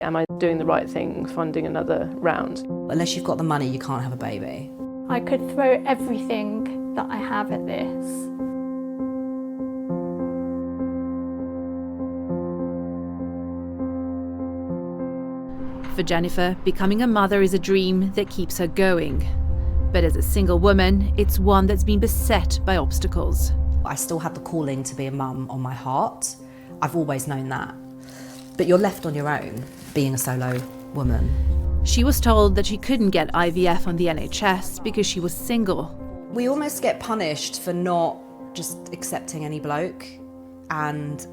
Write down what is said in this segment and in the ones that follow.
Am I doing the right thing, funding another round? Unless you've got the money, you can't have a baby. I could throw everything that I have at this. For Jennifer, becoming a mother is a dream that keeps her going. But as a single woman, it's one that's been beset by obstacles. I still have the calling to be a mum on my heart. I've always known that. But you're left on your own, being a solo woman. She was told that she couldn't get IVF on the NHS because she was single. We almost get punished for not just accepting any bloke and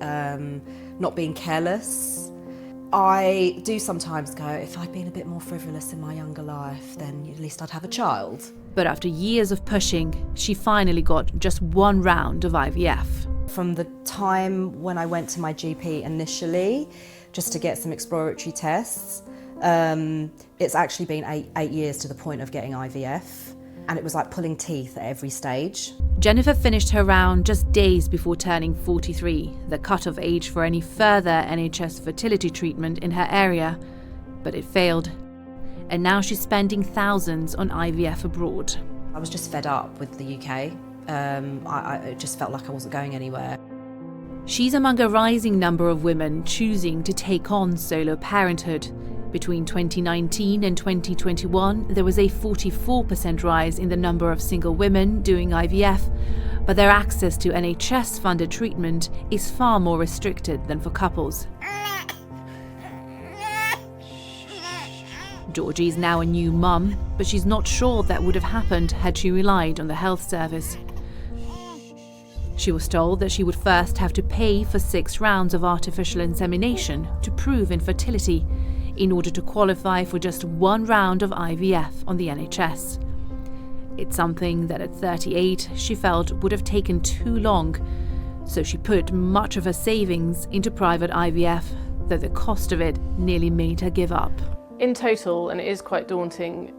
not being careless. I do sometimes go, if I'd been a bit more frivolous in my younger life, then at least I'd have a child. But after years of pushing, she finally got just one round of IVF. From the time when I went to my GP initially, just to get some exploratory tests, it's actually been eight years to the point of getting IVF, and it was like pulling teeth at every stage. Jennifer finished her round just days before turning 43, the cut-off age for any further NHS fertility treatment in her area, but it failed. And now she's spending thousands on IVF abroad. I was just fed up with the UK. I just felt like I wasn't going anywhere. She's among a rising number of women choosing to take on solo parenthood. Between 2019 and 2021, there was a 44% rise in the number of single women doing IVF, but their access to NHS-funded treatment is far more restricted than for couples. Georgie is now a new mum, but she's not sure that would have happened had she relied on the health service. She was told that she would first have to pay for 6 rounds of artificial insemination to prove infertility in order to qualify for just 1 round of IVF on the NHS. It's something that at 38 she felt would have taken too long, so she put much of her savings into private IVF, though the cost of it nearly made her give up. In total, and it is quite daunting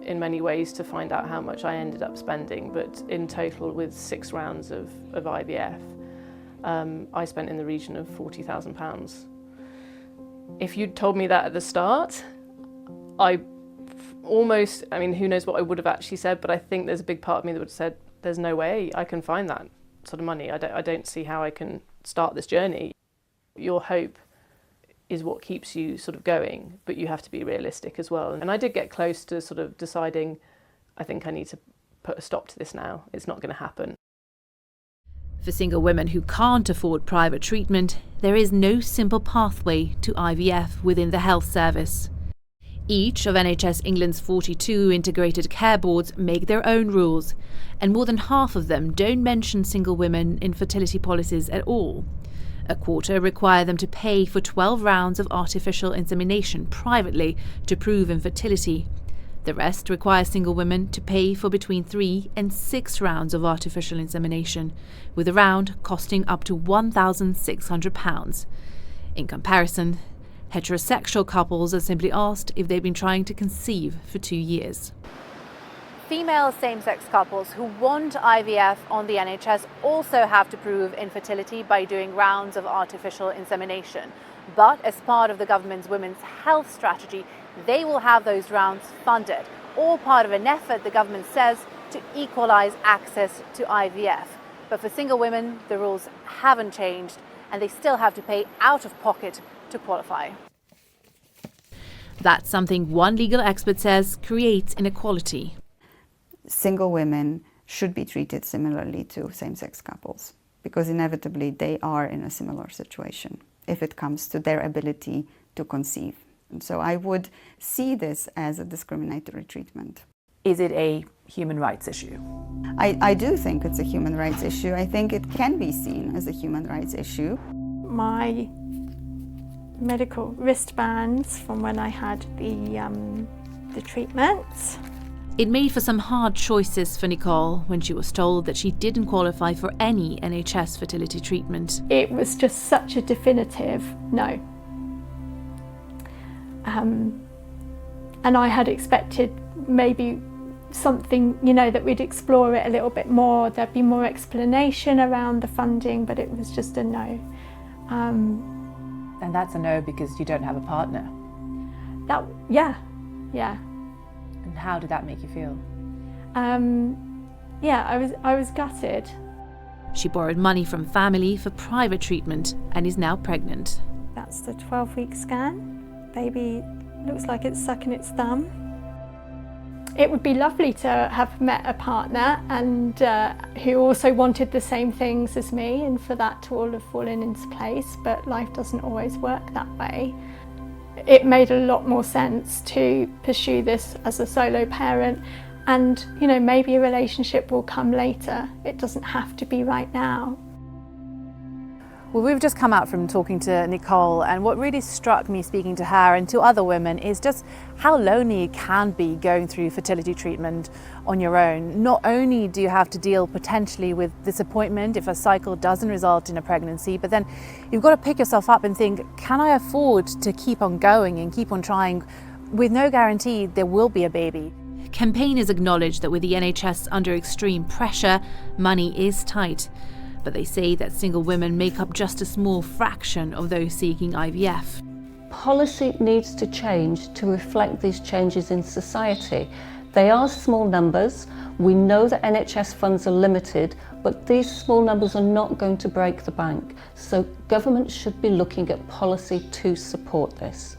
in many ways to find out how much I ended up spending, but in total with 6 rounds of IVF, I spent in the region of £40,000. If you'd told me that at the start, who knows what I would have actually said, but I think there's a big part of me that would have said, there's no way I can find that sort of money. I don't see how I can start this journey. Your hope is what keeps you sort of going, but you have to be realistic as well. And I did get close to sort of deciding, I think I need to put a stop to this now. It's not going to happen. For single women who can't afford private treatment, there is no simple pathway to IVF within the health service. Each of NHS England's 42 integrated care boards make their own rules, and more than half of them don't mention single women in fertility policies at all. A quarter require them to pay for 12 rounds of artificial insemination privately to prove infertility. The rest require single women to pay for between 3 and 6 rounds of artificial insemination, with a round costing up to £1,600. In comparison, heterosexual couples are simply asked if they've been trying to conceive for 2 years. Female same-sex couples who want IVF on the NHS also have to prove infertility by doing rounds of artificial insemination. But as part of the government's women's health strategy, they will have those rounds funded, all part of an effort, the government says, to equalise access to IVF. But for single women, the rules haven't changed, and they still have to pay out of pocket to qualify. That's something one legal expert says creates inequality. Single women should be treated similarly to same-sex couples, because inevitably they are in a similar situation if it comes to their ability to conceive. And so I would see this as a discriminatory treatment. Is it a human rights issue? I do think it's a human rights issue. I think it can be seen as a human rights issue. My medical wristbands from when I had the treatments. It made for some hard choices for Nicole when she was told that she didn't qualify for any NHS fertility treatment. It was just such a definitive no. And I had expected maybe something, that we'd explore it a little bit more. There'd be more explanation around the funding, but it was just a no. And that's a no because you don't have a partner. Yeah. And how did that make you feel? Yeah, I was gutted. She borrowed money from family for private treatment and is now pregnant. That's the 12-week scan. Baby looks like it's sucking its thumb. It would be lovely to have met a partner and who also wanted the same things as me, and for that to all have fallen into place, but life doesn't always work that way. It made a lot more sense to pursue this as a solo parent, and maybe a relationship will come later. It doesn't have to be right now. Well, we've just come out from talking to Nicole, and what really struck me speaking to her and to other women is just how lonely it can be going through fertility treatment on your own. Not only do you have to deal potentially with disappointment if a cycle doesn't result in a pregnancy, but then you've got to pick yourself up and think, can I afford to keep on going and keep on trying with no guarantee there will be a baby? Campaigners acknowledge that with the NHS under extreme pressure, money is tight. But they say that single women make up just a small fraction of those seeking IVF. Policy needs to change to reflect these changes in society. They are small numbers. We know that NHS funds are limited, but these small numbers are not going to break the bank. So government should be looking at policy to support this.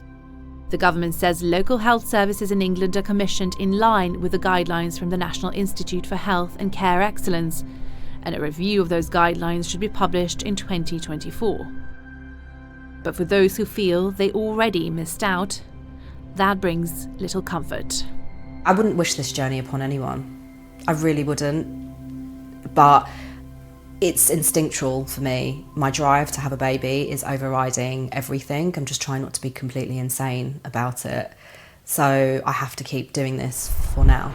The government says local health services in England are commissioned in line with the guidelines from the National Institute for Health and Care Excellence, and a review of those guidelines should be published in 2024. But for those who feel they already missed out, that brings little comfort. I wouldn't wish this journey upon anyone. I really wouldn't. But it's instinctual for me. My drive to have a baby is overriding everything. I'm just trying not to be completely insane about it. So I have to keep doing this for now.